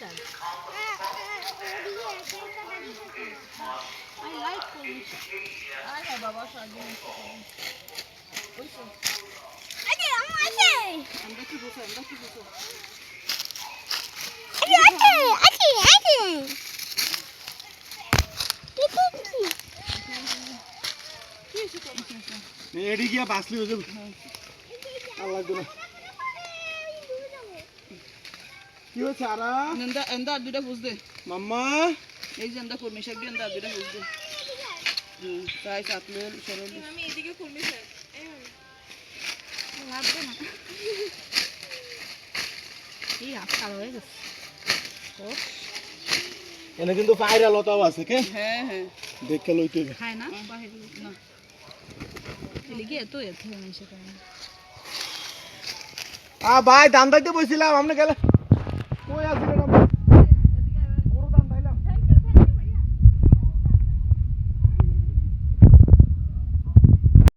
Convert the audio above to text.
শাক I like কলমি শাক আয় হ্যাঁ বাবা শাক ওইসব আমরা কি বসে এডি গিয়া বাসলি হয়ে যাবে আল্লাহ গুনা কি হচ্ছে আরা এন্দা দুটা বুঝ দে মাম্মা এই যে এন্দা কলমি শাক দিয়ে এন্দা দুটা বুঝ দে তাই কাটলে সরল আমি এদিকে কলমি শাক লাগবে না এই আকার হয়ে গেছে এনে কিন্তু পায়রা লতাও আছে কে হ্যাঁ হ্যাঁ দেখে লইতে খায় না বাহির না লিগে এত হয়েছে কারণ ভাই দাম দাইতে বইছিলাম আপনি গেলে কই আছেন